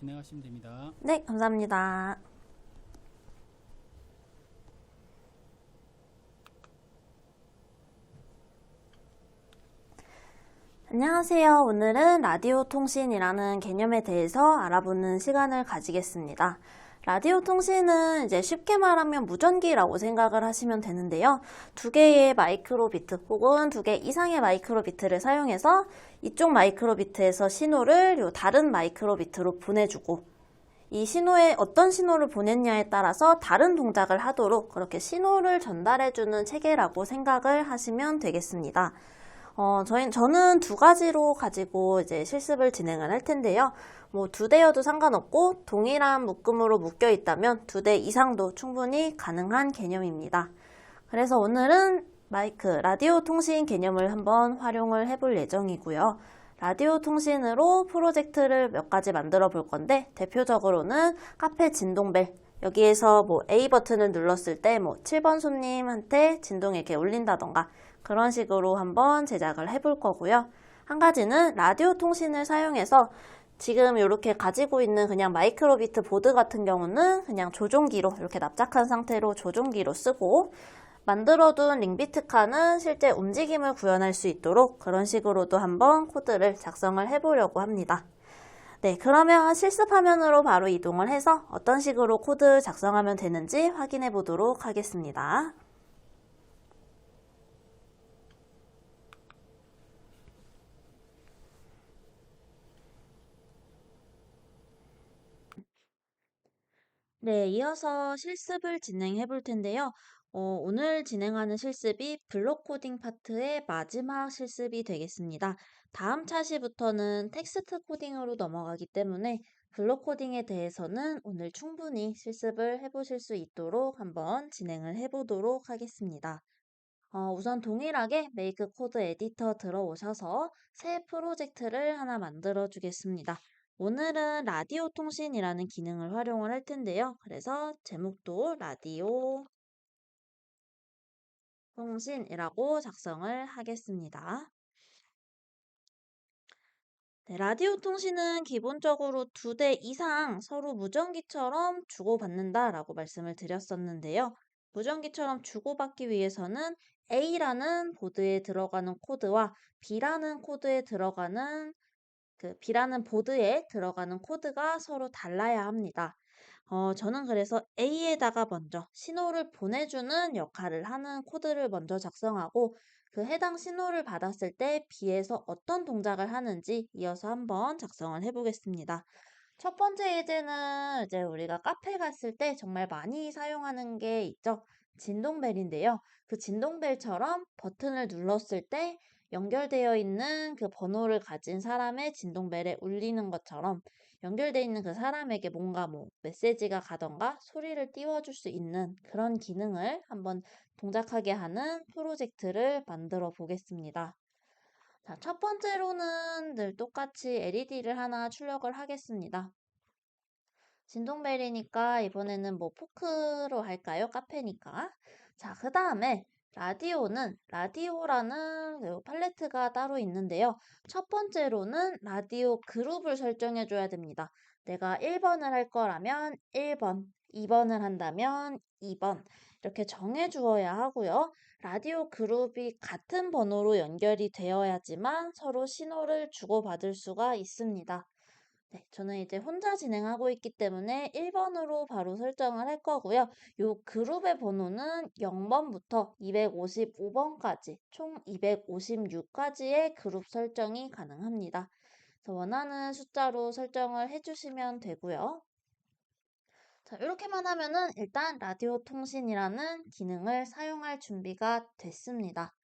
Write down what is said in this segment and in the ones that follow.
진행하시면 됩니다. 네, 감사합니다. 안녕하세요. 오늘은 라디오 통신이라는 개념에 대해서 알아보는 시간을 가지겠습니다. 라디오 통신은 이제 쉽게 말하면 무전기라고 생각을 하시면 되는데요. 두 개의 마이크로비트 혹은 두 개 이상의 마이크로비트를 사용해서 이쪽 마이크로비트에서 신호를 다른 마이크로비트로 보내주고 이 신호에 어떤 신호를 보냈냐에 따라서 다른 동작을 하도록 그렇게 신호를 전달해주는 체계라고 생각을 하시면 되겠습니다. 저는 두 가지로 가지고 이제 실습을 진행을 할 텐데요. 뭐 두 대여도 상관없고 동일한 묶음으로 묶여 있다면 두 대 이상도 충분히 가능한 개념입니다. 그래서 오늘은 라디오 통신 개념을 한번 활용을 해볼 예정이고요. 라디오 통신으로 프로젝트를 몇 가지 만들어 볼 건데, 대표적으로는 카페 진동벨. 여기에서 뭐 A 버튼을 눌렀을 때 뭐 7번 손님한테 진동이 이렇게 울린다던가 그런 식으로 한번 제작을 해볼 거고요. 한 가지는 라디오 통신을 사용해서 지금 이렇게 가지고 있는 그냥 마이크로비트 보드 같은 경우는 그냥 조종기로 이렇게 납작한 상태로 조종기로 쓰고 만들어둔 링비트 칸은 실제 움직임을 구현할 수 있도록 그런 식으로도 한번 코드를 작성을 해보려고 합니다. 네, 그러면 실습 화면으로 바로 이동을 해서 어떤 식으로 코드 작성하면 되는지 확인해 보도록 하겠습니다. 네, 이어서 실습을 진행해 볼 텐데요. 오늘 진행하는 실습이 블록 코딩 파트의 마지막 실습이 되겠습니다. 다음 차시부터는 텍스트 코딩으로 넘어가기 때문에 블록 코딩에 대해서는 오늘 충분히 실습을 해보실 수 있도록 한번 진행을 해보도록 하겠습니다. 우선 동일하게 메이크 코드 에디터 들어오셔서 새 프로젝트를 하나 만들어 주겠습니다. 오늘은 라디오 통신이라는 기능을 활용을 할 텐데요. 그래서 제목도 라디오 통신이라고 작성을 하겠습니다. 네, 라디오 통신은 기본적으로 두 대 이상 서로 무전기처럼 주고받는다라고 말씀을 드렸었는데요. 무전기처럼 주고받기 위해서는 A라는 보드에 들어가는 코드와 B라는 보드에 들어가는 코드가 서로 달라야 합니다. 저는 그래서 A에다가 먼저 신호를 보내주는 역할을 하는 코드를 먼저 작성하고 그 해당 신호를 받았을 때 B에서 어떤 동작을 하는지 이어서 한번 작성을 해보겠습니다. 첫 번째 예제는 이제 우리가 카페 갔을 때 정말 많이 사용하는 게 있죠. 진동벨인데요. 그 진동벨처럼 버튼을 눌렀을 때 연결되어 있는 그 번호를 가진 사람의 진동벨에 울리는 것처럼 연결되어 있는 그 사람에게 뭔가 뭐 메시지가 가던가 소리를 띄워줄 수 있는 그런 기능을 한번 동작하게 하는 프로젝트를 만들어 보겠습니다. 자, 첫 번째로는 늘 똑같이 LED를 하나 출력을 하겠습니다. 진동벨이니까 이번에는 뭐 포크로 할까요? 카페니까. 자, 그 다음에 라디오라는 그 팔레트가 따로 있는데요. 첫 번째로는 라디오 그룹을 설정해 줘야 됩니다. 내가 1번을 할 거라면 1번, 2번을 한다면 2번 이렇게 정해 주어야 하고요. 라디오 그룹이 같은 번호로 연결이 되어야지만 서로 신호를 주고받을 수가 있습니다. 네, 저는 이제 혼자 진행하고 있기 때문에 1번으로 바로 설정을 할 거고요. 요 그룹의 번호는 0번부터 255번까지, 총 256까지의 그룹 설정이 가능합니다. 그래서 원하는 숫자로 설정을 해주시면 되고요. 자, 이렇게만 하면은 일단 라디오 통신이라는 기능을 사용할 준비가 됐습니다.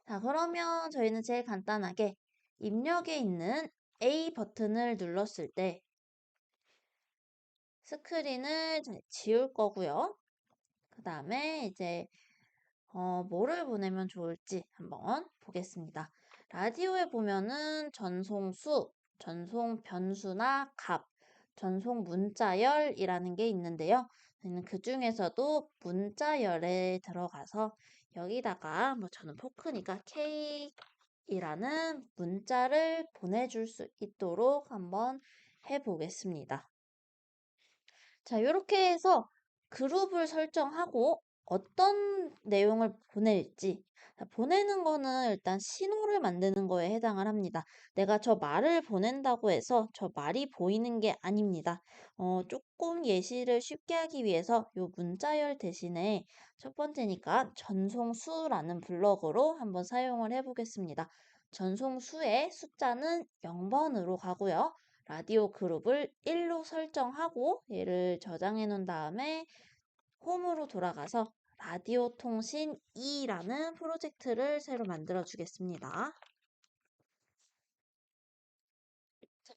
자, 그러면 저희는 제일 간단하게 입력에 있는 A 버튼을 눌렀을 때 스크린을 지울 거고요. 그 다음에 이제 뭐를 보내면 좋을지 한번 보겠습니다. 라디오에 보면은 전송수, 전송 변수나 값, 전송 문자열이라는 게 있는데요. 저는 그 중에서도 문자열에 들어가서 여기다가 뭐 저는 포크니까 K이라는 문자를 보내줄 수 있도록 한번 해보겠습니다. 자, 이렇게 해서 그룹을 설정하고 어떤 내용을 보낼지. 자, 보내는 거는 일단 신호를 만드는 거에 해당을 합니다. 내가 저 말을 보낸다고 해서 저 말이 보이는 게 아닙니다. 조금 예시를 쉽게 하기 위해서 요 문자열 대신에 첫 번째니까 전송수라는 블럭으로 한번 사용을 해보겠습니다. 전송수의 숫자는 0번으로 가고요. 라디오 그룹을 1로 설정하고 얘를 저장해 놓은 다음에 홈으로 돌아가서 라디오 통신 2라는 프로젝트를 새로 만들어 주겠습니다.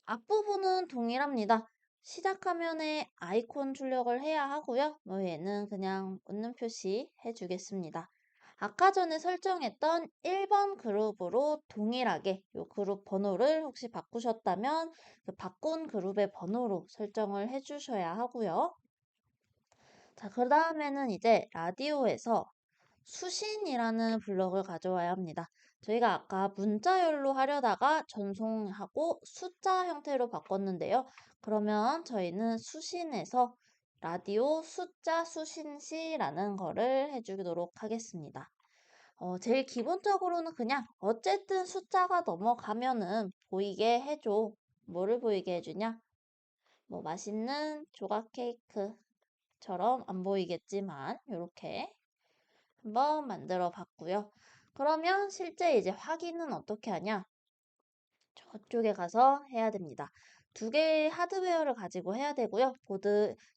앞부분은 동일합니다. 시작 화면에 아이콘 출력을 해야 하고요. 얘는 그냥 웃는 표시 해주겠습니다. 아까 전에 설정했던 1번 그룹으로 동일하게 이 그룹 번호를 혹시 바꾸셨다면 그 바꾼 그룹의 번호로 설정을 해주셔야 하고요. 자, 그 다음에는 이제 라디오에서 수신이라는 블럭을 가져와야 합니다. 저희가 아까 문자열로 하려다가 전송하고 숫자 형태로 바꿨는데요. 그러면 저희는 수신에서 라디오 숫자 수신시라는 거를 해주도록 하겠습니다. 제일 기본적으로는 그냥 어쨌든 숫자가 넘어가면은 보이게 해줘. 뭐를 보이게 해주냐? 뭐 맛있는 조각 케이크처럼 안 보이겠지만 이렇게 한번 만들어 봤고요. 그러면 실제 이제 확인은 어떻게 하냐? 저쪽에 가서 해야 됩니다. 두 개의 하드웨어를 가지고 해야 되고요.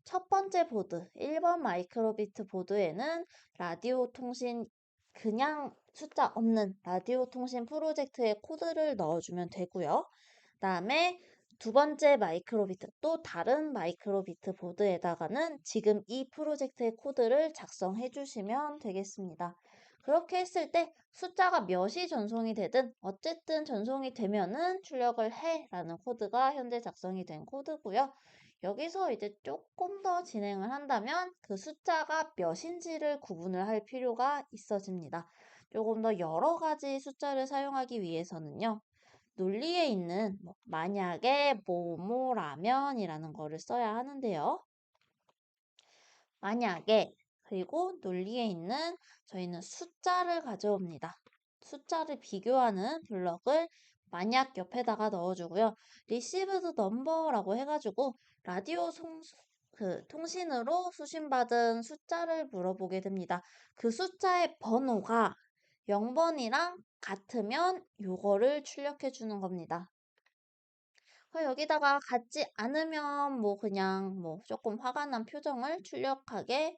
첫 번째 보드, 1번 마이크로비트 보드에는 라디오 통신 그냥 숫자 없는 라디오 통신 프로젝트의 코드를 넣어주면 되고요. 그다음에 두 번째 마이크로비트, 또 다른 마이크로비트 보드에다가는 지금 이 프로젝트의 코드를 작성해 주시면 되겠습니다. 그렇게 했을 때 숫자가 몇이 전송이 되든 어쨌든 전송이 되면은 출력을 해 라는 코드가 현재 작성이 된 코드고요. 여기서 이제 조금 더 진행을 한다면 그 숫자가 몇인지를 구분을 할 필요가 있어집니다. 조금 더 여러 가지 숫자를 사용하기 위해서는요. 논리에 있는 만약에 뭐뭐라면이라는 거를 써야 하는데요. 만약에 그리고 논리에 있는 저희는 숫자를 가져옵니다. 숫자를 비교하는 블럭을 만약 옆에다가 넣어주고요. received number라고 해가지고 라디오 통신으로 수신받은 숫자를 물어보게 됩니다. 그 숫자의 번호가 0번이랑 같으면 요거를 출력해 주는 겁니다. 여기다가 같지 않으면 그냥 조금 화가 난 표정을 출력하게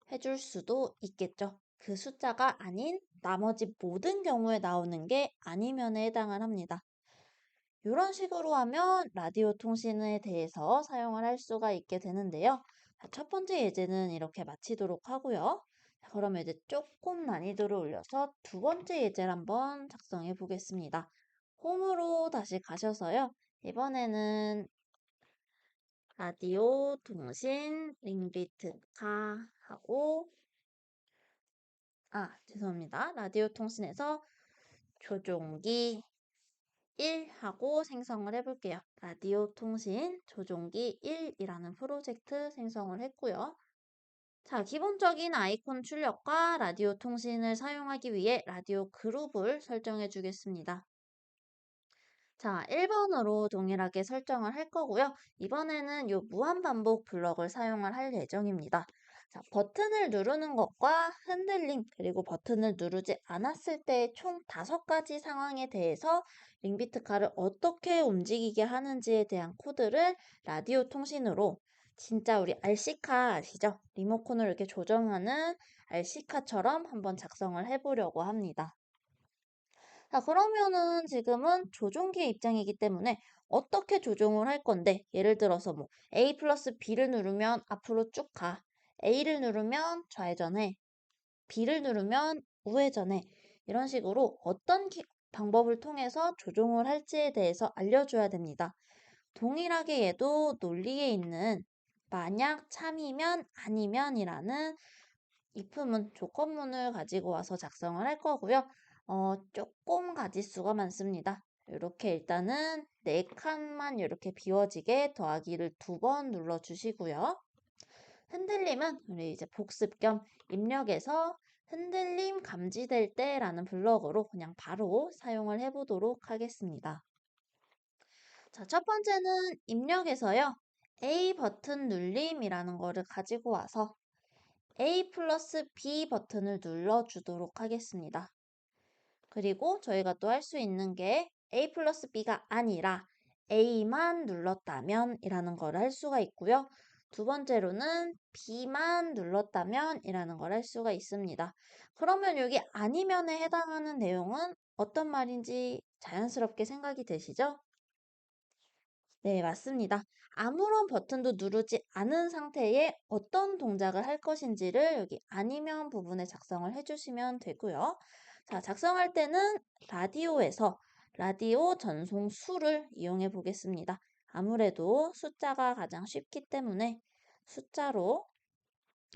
해줄 수도 있겠죠. 그 숫자가 아닌 나머지 모든 경우에 나오는 게 아니면에 해당을 합니다. 이런 식으로 하면 라디오 통신에 대해서 사용을 할 수가 있게 되는데요. 첫 번째 예제는 이렇게 마치도록 하고요. 그러면 이제 조금 난이도를 올려서 두 번째 예제를 한번 작성해 보겠습니다. 홈으로 다시 가셔서요. 이번에는 라디오 통신 링비트카 하고 죄송합니다. 라디오 통신에서 조종기 1 하고 생성을 해볼게요. 라디오 통신 조종기 1이라는 프로젝트 생성을 했고요. 자, 기본적인 아이콘 출력과 라디오 통신을 사용하기 위해 라디오 그룹을 설정해 주겠습니다. 자, 1번으로 동일하게 설정을 할 거고요. 이번에는 이 무한반복 블럭을 사용을 할 예정입니다. 자, 버튼을 누르는 것과 흔들림, 그리고 버튼을 누르지 않았을 때의 총 5가지 상황에 대해서 링비트카를 어떻게 움직이게 하는지에 대한 코드를 라디오 통신으로 진짜 우리 RC카 아시죠? 리모컨을 이렇게 조정하는 RC카처럼 한번 작성을 해보려고 합니다. 자, 그러면은 지금은 조종기의 입장이기 때문에 어떻게 조종을 할 건데, 예를 들어서 A 플러스 B를 누르면 앞으로 쭉 가. A를 누르면 좌회전해. B를 누르면 우회전해. 이런 식으로 어떤 방법을 통해서 조종을 할지에 대해서 알려줘야 됩니다. 동일하게 얘도 논리에 있는 만약 참이면 아니면이라는 if문 조건문을 가지고 와서 작성을 할 거고요. 조금 가지수가 많습니다. 이렇게 일단은 4칸만 이렇게 비워지게 더하기를 2번 눌러주시고요. 흔들림은 우리 이제 복습 겸 입력해서 흔들림 감지될 때라는 블럭으로 그냥 바로 사용을 해보도록 하겠습니다. 자, 첫 번째는 입력에서요. A 버튼 눌림이라는 거를 가지고 와서 A 플러스 B 버튼을 눌러주도록 하겠습니다. 그리고 저희가 또 할 수 있는 게 A 플러스 B가 아니라 A만 눌렀다면 이라는 걸 할 수가 있고요. 두 번째로는 B만 눌렀다면 이라는 걸 할 수가 있습니다. 그러면 여기 아니면에 해당하는 내용은 어떤 말인지 자연스럽게 생각이 되시죠? 네, 맞습니다. 아무런 버튼도 누르지 않은 상태에 어떤 동작을 할 것인지를 여기 아니면 부분에 작성을 해주시면 되고요. 자, 작성할 때는 라디오에서 라디오 전송 수를 이용해 보겠습니다. 아무래도 숫자가 가장 쉽기 때문에 숫자로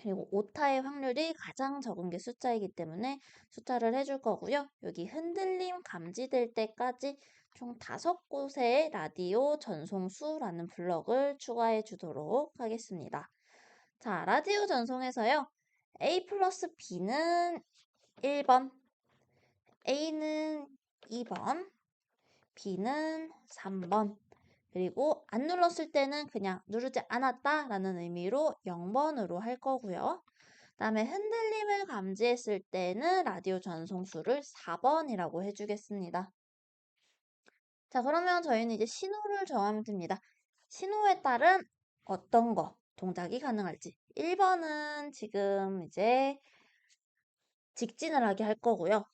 그리고 오타의 확률이 가장 적은 게 숫자이기 때문에 숫자를 해줄 거고요. 여기 흔들림 감지될 때까지 총 5곳의 라디오 전송수라는 블럭을 추가해 주도록 하겠습니다. 자, 라디오 전송에서요. A 플러스 B는 1번, A는 2번, B는 3번, 그리고 안 눌렀을 때는 그냥 누르지 않았다 라는 의미로 0번으로 할 거고요. 그다음에 흔들림을 감지했을 때는 라디오 전송수를 4번이라고 해주겠습니다. 자, 그러면 저희는 이제 신호를 정하면 됩니다. 신호에 따른 어떤 거 동작이 가능할지. 1번은 지금 이제 직진을 하게 할 거고요.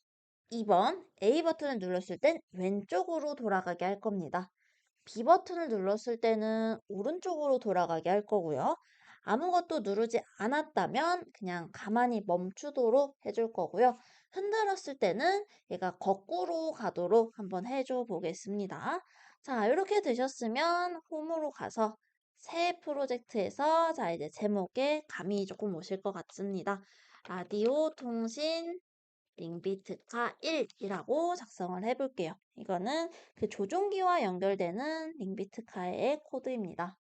2번 A 버튼을 눌렀을 땐 왼쪽으로 돌아가게 할 겁니다. B 버튼을 눌렀을 때는 오른쪽으로 돌아가게 할 거고요. 아무것도 누르지 않았다면 그냥 가만히 멈추도록 해줄 거고요. 흔들었을 때는 얘가 거꾸로 가도록 한번 해줘 보겠습니다. 자, 이렇게 되셨으면 홈으로 가서 새 프로젝트에서 자, 이제 제목에 감이 조금 오실 것 같습니다. 라디오 통신 링비트카 1이라고 작성을 해볼게요. 이거는 그 조종기와 연결되는 링비트카의 코드입니다.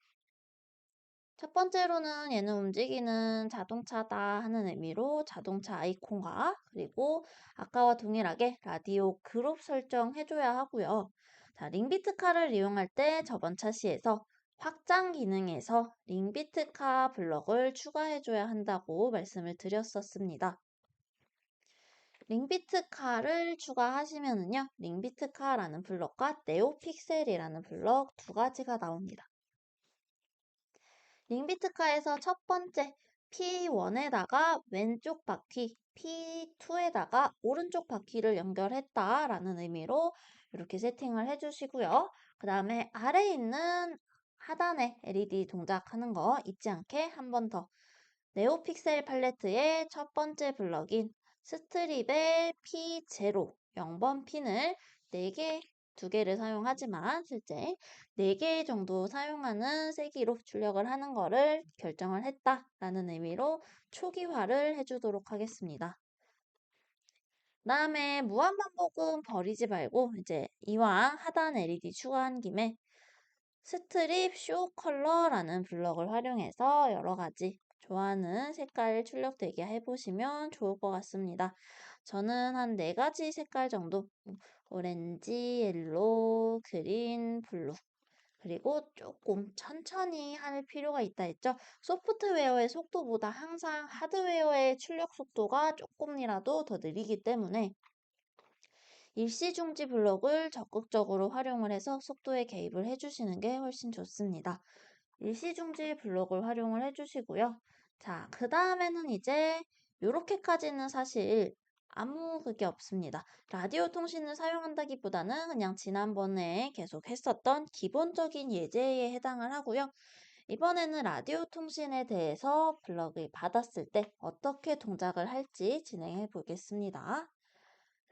첫 번째로는 얘는 움직이는 자동차다 하는 의미로 자동차 아이콘과 그리고 아까와 동일하게 라디오 그룹 설정해줘야 하고요. 자, 링비트카를 이용할 때 저번 차시에서 확장 기능에서 링비트카 블럭을 추가해줘야 한다고 말씀을 드렸었습니다. 링비트카를 추가하시면은요, 링비트카라는 블럭과 네오픽셀이라는 블럭 두 가지가 나옵니다. 링비트카에서 첫 번째 P1에다가 왼쪽 바퀴, P2에다가 오른쪽 바퀴를 연결했다라는 의미로 이렇게 세팅을 해주시고요. 그 다음에 아래에 있는 하단에 LED 동작하는 거 잊지 않게 한 번 더. 네오픽셀 팔레트의 첫 번째 블럭인 스트립의 P0, 0번 핀을 4개, 2개를 사용하지만 실제 4개 정도 사용하는 세기로 출력을 하는 거를 결정을 했다라는 의미로 초기화를 해주도록 하겠습니다. 다음에 무한반복은 버리지 말고 이제 이왕 하단 LED 추가한 김에 스트립 쇼 컬러라는 블럭을 활용해서 여러 가지 좋아하는 색깔 출력되게 해보시면 좋을 것 같습니다. 저는 한 4가지 색깔 정도 오렌지, 옐로우, 그린, 블루 그리고 조금 천천히 할 필요가 있다 했죠. 소프트웨어의 속도보다 항상 하드웨어의 출력 속도가 조금이라도 더 느리기 때문에 일시중지 블록을 적극적으로 활용을 해서 속도에 개입을 해주시는 게 훨씬 좋습니다. 일시중지 블록을 활용을 해주시고요. 자, 그 다음에는 이제 이렇게까지는 사실 아무 그게 없습니다. 라디오 통신을 사용한다기보다는 그냥 지난번에 계속 했었던 기본적인 예제에 해당을 하고요. 이번에는 라디오 통신에 대해서 블럭을 받았을 때 어떻게 동작을 할지 진행해 보겠습니다.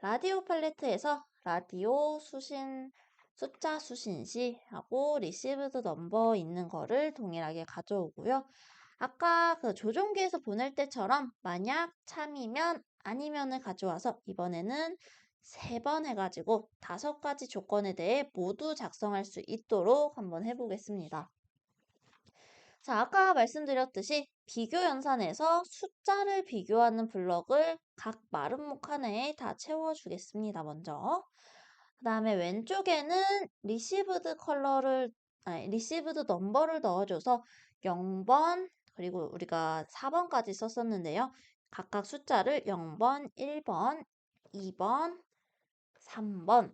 라디오 팔레트에서 라디오 수신 숫자 수신시 하고 리시브드 넘버 있는 거를 동일하게 가져오고요. 아까 그 조종기에서 보낼 때처럼 만약 참이면 아니면을 가져와서 이번에는 3번 해가지고 5가지 조건에 대해 모두 작성할 수 있도록 한번 해보겠습니다. 자, 아까 말씀드렸듯이 비교 연산에서 숫자를 비교하는 블럭을 각 마름목 하나에 다 채워주겠습니다, 먼저. 그 다음에 왼쪽에는 리시브드 컬러를, 아니, 리시브드 넘버를 넣어줘서 0번, 그리고 우리가 4번까지 썼었는데요. 각각 숫자를 0번, 1번, 2번, 3번,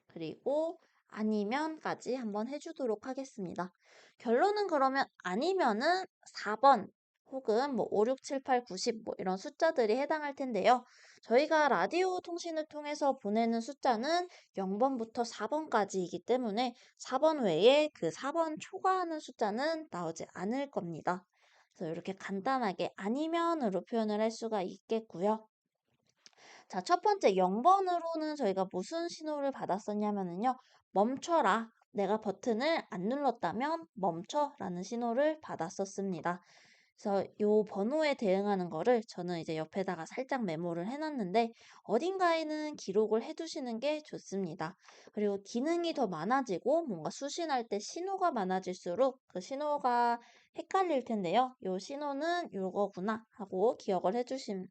그리고 아니면까지 한번 해주도록 하겠습니다. 결론은 그러면 아니면은 4번 혹은 뭐 5, 6, 7, 8, 9, 10 뭐 이런 숫자들이 해당할 텐데요. 저희가 라디오 통신을 통해서 보내는 숫자는 0번부터 4번까지이기 때문에 4번 외에 그 4번 초과하는 숫자는 나오지 않을 겁니다. 그래서 이렇게 간단하게 아니면으로 표현을 할 수가 있겠고요. 자, 첫 번째 0번으로는 저희가 무슨 신호를 받았었냐면요. 멈춰라. 내가 버튼을 안 눌렀다면 멈춰라는 신호를 받았었습니다. 그래서 이 번호에 대응하는 거를 저는 이제 옆에다가 살짝 메모를 해놨는데 어딘가에는 기록을 해두시는 게 좋습니다. 그리고 기능이 더 많아지고 뭔가 수신할 때 신호가 많아질수록 그 신호가 헷갈릴 텐데요. 이 신호는 이거구나 하고 기억을 해주시면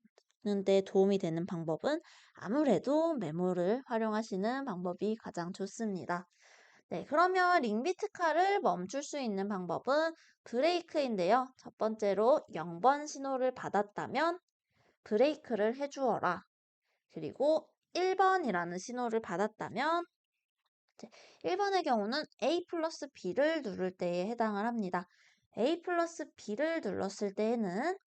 데 도움이 되는 방법은 아무래도 메모를 활용하시는 방법이 가장 좋습니다. 네, 그러면 링비트카를 멈출 수 있는 방법은 브레이크인데요. 첫 번째로 0번 신호를 받았다면 브레이크를 해주어라. 그리고 1번이라는 신호를 받았다면 1번의 경우는 A 플러스 B를 누를 때에 해당을 합니다. A 플러스 B를 눌렀을 때에는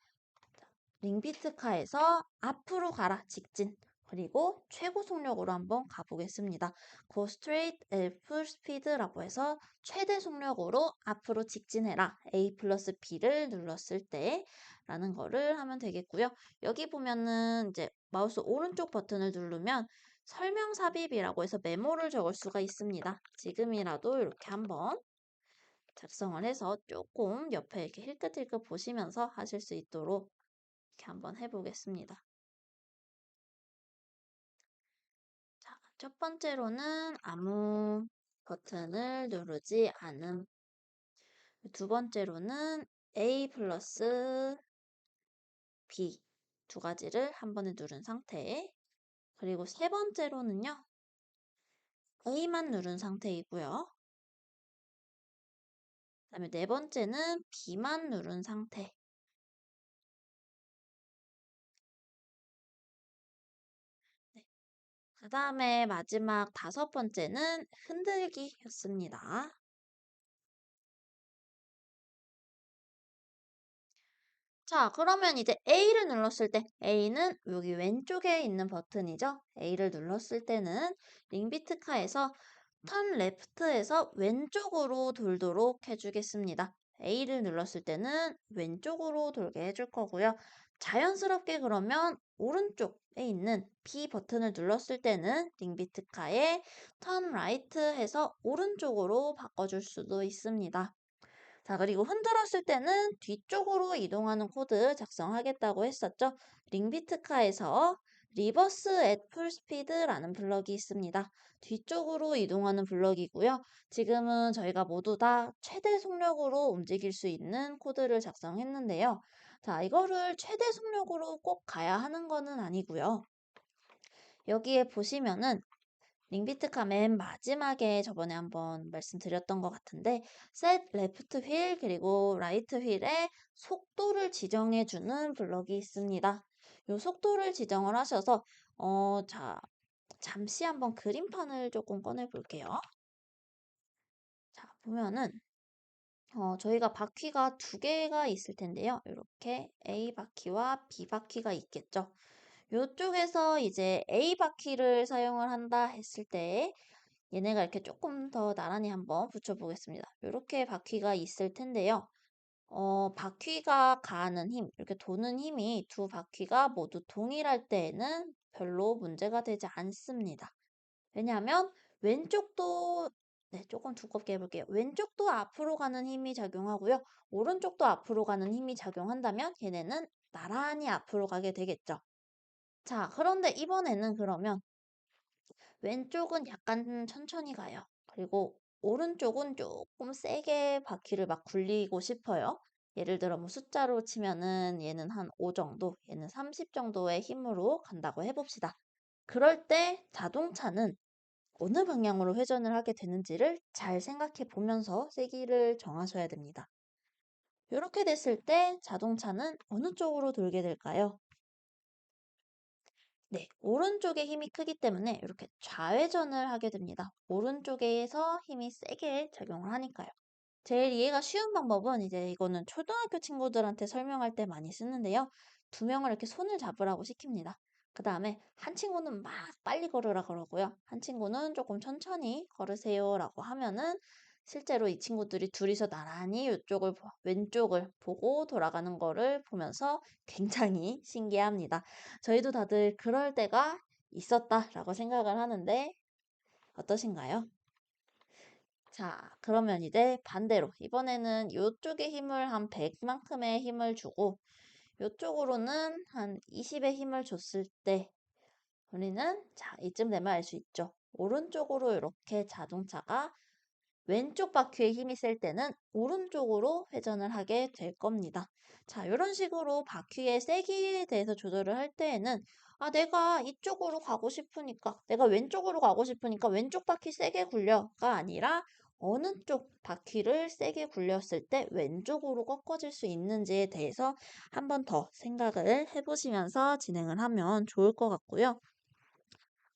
링비트카에서 앞으로 가라 직진 그리고 최고 속력으로 한번 가보겠습니다. Go straight at full speed라고 해서 최대 속력으로 앞으로 직진해라. A 플러스 B를 눌렀을 때 라는 거를 하면 되겠고요. 여기 보면은 이제 마우스 오른쪽 버튼을 누르면 설명 삽입이라고 해서 메모를 적을 수가 있습니다. 지금이라도 이렇게 한번 작성을 해서 조금 옆에 이렇게 힐끗힐끗 보시면서 하실 수 있도록 이렇게 한번 해보겠습니다. 자, 첫 번째로는 아무 버튼을 누르지 않음. 두 번째로는 A 플러스 B 두 가지를 한 번에 누른 상태. 그리고 세 번째로는요. A만 누른 상태이고요. 그 다음에 네 번째는 B만 누른 상태. 네. 그 다음에 마지막 다섯 번째는 흔들기였습니다. 자, 그러면 이제 A를 눌렀을 때 A는 여기 왼쪽에 있는 버튼이죠. A를 눌렀을 때는 링비트카에서 턴 레프트에서 왼쪽으로 돌도록 해주겠습니다. A를 눌렀을 때는 왼쪽으로 돌게 해줄 거고요. 자연스럽게 그러면 오른쪽에 있는 B 버튼을 눌렀을 때는 링비트카에 턴 라이트 해서 오른쪽으로 바꿔줄 수도 있습니다. 자, 그리고 흔들었을 때는 뒤쪽으로 이동하는 코드 작성하겠다고 했었죠. 링비트카에서 리버스 앳 풀스피드라는 블럭이 있습니다. 뒤쪽으로 이동하는 블럭이고요. 지금은 저희가 모두 다 최대 속력으로 움직일 수 있는 코드를 작성했는데요. 자, 이거를 최대 속력으로 꼭 가야 하는 거는 아니고요. 여기에 보시면은 링비트카 맨 마지막에 저번에 한번 말씀드렸던 것 같은데 set left wheel 그리고 right wheel의 속도를 지정해주는 블럭이 있습니다. 이 속도를 지정을 하셔서 자, 잠시 한번 그림판을 조금 꺼내 볼게요. 자, 보면은 저희가 바퀴가 두 개가 있을 텐데요. 이렇게 A 바퀴와 B 바퀴가 있겠죠. 이쪽에서 이제 A 바퀴를 사용을 한다 했을 때 얘네가 이렇게 조금 더 나란히 한번 붙여보겠습니다. 이렇게 바퀴가 있을 텐데요. 바퀴가 가하는 힘, 이렇게 도는 힘이 두 바퀴가 모두 동일할 때에는 별로 문제가 되지 않습니다. 왜냐하면 왼쪽도 네, 조금 두껍게 해볼게요. 왼쪽도 앞으로 가는 힘이 작용하고요. 오른쪽도 앞으로 가는 힘이 작용한다면 얘네는 나란히 앞으로 가게 되겠죠. 자, 그런데 이번에는 그러면 왼쪽은 약간 천천히 가요. 그리고 오른쪽은 조금 세게 바퀴를 막 굴리고 싶어요. 예를 들어 뭐 숫자로 치면은 얘는 한 5 정도, 얘는 30 정도의 힘으로 간다고 해봅시다. 그럴 때 자동차는 어느 방향으로 회전을 하게 되는지를 잘 생각해 보면서 세기를 정하셔야 됩니다. 이렇게 됐을 때 자동차는 어느 쪽으로 돌게 될까요? 네, 오른쪽에 힘이 크기 때문에 이렇게 좌회전을 하게 됩니다. 오른쪽에서 힘이 세게 작용을 하니까요. 제일 이해가 쉬운 방법은 이제 이거는 초등학교 친구들한테 설명할 때 많이 쓰는데요. 두 명을 이렇게 손을 잡으라고 시킵니다. 그 다음에 한 친구는 막 빨리 걸으라 그러고요. 한 친구는 조금 천천히 걸으세요라고 하면은 실제로 이 친구들이 둘이서 나란히 왼쪽을 보고 돌아가는 거를 보면서 굉장히 신기해합니다. 저희도 다들 그럴 때가 있었다라고 생각을 하는데 어떠신가요? 자, 그러면 이제 반대로 이번에는 이쪽에 힘을 한 100만큼의 힘을 주고 이쪽으로는 한 20의 힘을 줬을 때 우리는 자, 이쯤 되면 알 수 있죠. 오른쪽으로 이렇게 자동차가 왼쪽 바퀴에 힘이 셀 때는 오른쪽으로 회전을 하게 될 겁니다. 자, 이런 식으로 바퀴의 세기에 대해서 조절을 할 때에는 내가 이쪽으로 가고 싶으니까, 내가 왼쪽으로 가고 싶으니까 왼쪽 바퀴 세게 굴려가 아니라 어느 쪽 바퀴를 세게 굴렸을 때 왼쪽으로 꺾어질 수 있는지에 대해서 한 번 더 생각을 해보시면서 진행을 하면 좋을 것 같고요.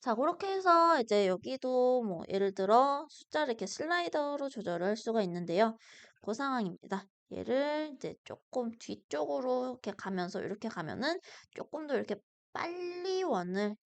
자, 그렇게 해서 이제 여기도 뭐 예를 들어 숫자를 이렇게 슬라이더로 조절을 할 수가 있는데요. 그 상황입니다. 얘를 이제 조금 뒤쪽으로 이렇게 가면서 이렇게 가면은 조금 더 이렇게 빨리 원을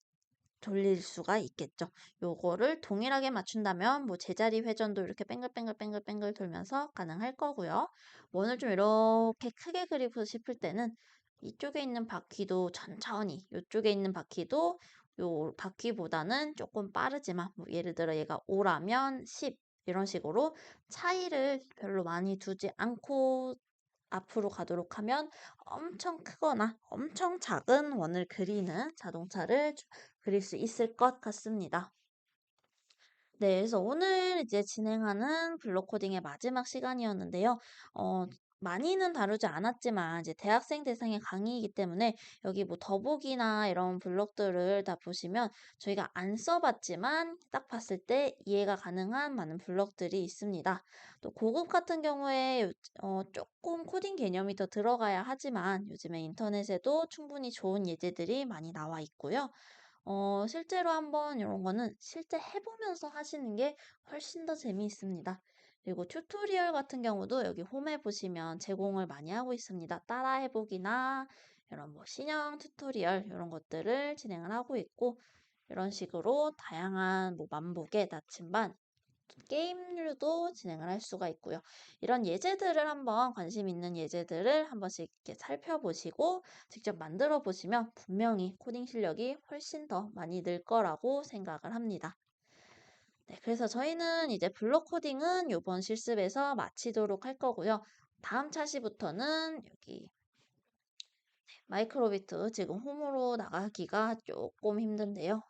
돌릴 수가 있겠죠. 요거를 동일하게 맞춘다면 뭐 제자리 회전도 이렇게 뱅글뱅글 돌면서 가능할 거고요. 원을 좀 이렇게 크게 그리고 싶을 때는 이쪽에 있는 바퀴도 천천히, 이쪽에 있는 바퀴도 요 바퀴보다는 조금 빠르지만 뭐 예를 들어 얘가 5라면 10 이런 식으로 차이를 별로 많이 두지 않고 앞으로 가도록 하면 엄청 크거나 엄청 작은 원을 그리는 자동차를 그릴 수 있을 것 같습니다. 네, 그래서 오늘 이제 진행하는 블록 코딩의 마지막 시간이었는데요. 많이는 다루지 않았지만 이제 대학생 대상의 강의이기 때문에 여기 뭐 더보기나 이런 블록들을 다 보시면 저희가 안 써봤지만 딱 봤을 때 이해가 가능한 많은 블록들이 있습니다. 또 고급 같은 경우에 조금 코딩 개념이 더 들어가야 하지만 요즘에 인터넷에도 충분히 좋은 예제들이 많이 나와 있고요. 실제로 한번 이런 거는 실제 해보면서 하시는 게 훨씬 더 재미있습니다. 그리고 튜토리얼 같은 경우도 여기 홈에 보시면 제공을 많이 하고 있습니다. 따라 해보기나 이런 뭐 신형 튜토리얼 이런 것들을 진행을 하고 있고 이런 식으로 다양한 뭐 만복의 나침반 게임류도 진행을 할 수가 있고요. 이런 예제들을 한번 관심 있는 예제들을 한 번씩 이렇게 살펴보시고 직접 만들어 보시면 분명히 코딩 실력이 훨씬 더 많이 늘 거라고 생각을 합니다. 네, 그래서 저희는 이제 블록 코딩은 이번 실습에서 마치도록 할 거고요. 다음 차시부터는 여기 마이크로비트 지금 홈으로 나가기가 조금 힘든데요.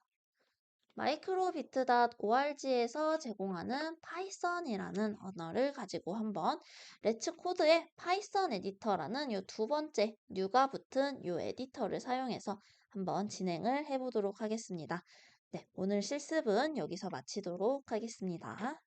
마이크로비트.org에서 제공하는 파이썬이라는 언어를 가지고 한번 레츠 코드의 파이썬 에디터라는 이 두 번째 뉴가 붙은 이 에디터를 사용해서 한번 진행을 해보도록 하겠습니다. 네, 오늘 실습은 여기서 마치도록 하겠습니다.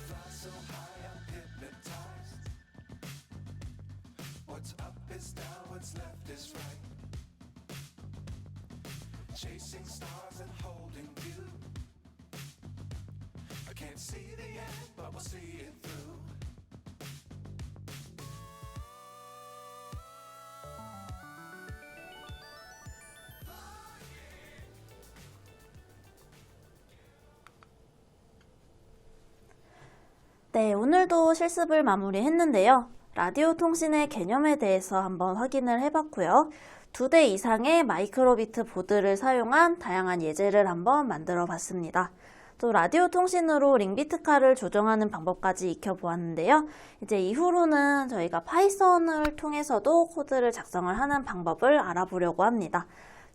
Fly so high, I'm hypnotized. What's up is down, what's left is right. Chasing stars and holding you. I can't see the end, but we'll see it through. 네, 오늘도 실습을 마무리했는데요. 라디오 통신의 개념에 대해서 한번 확인을 해봤고요. 2대 이상의 마이크로비트 보드를 사용한 다양한 예제를 한번 만들어 봤습니다. 또 라디오 통신으로 링비트카를 조정하는 방법까지 익혀보았는데요. 이제 이후로는 저희가 파이썬을 통해서도 코드를 작성을 하는 방법을 알아보려고 합니다.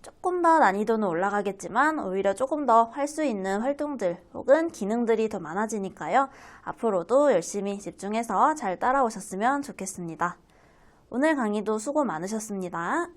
조금 더 난이도는 올라가겠지만 오히려 조금 더 할 수 있는 활동들 혹은 기능들이 더 많아지니까요. 앞으로도 열심히 집중해서 잘 따라오셨으면 좋겠습니다. 오늘 강의도 수고 많으셨습니다.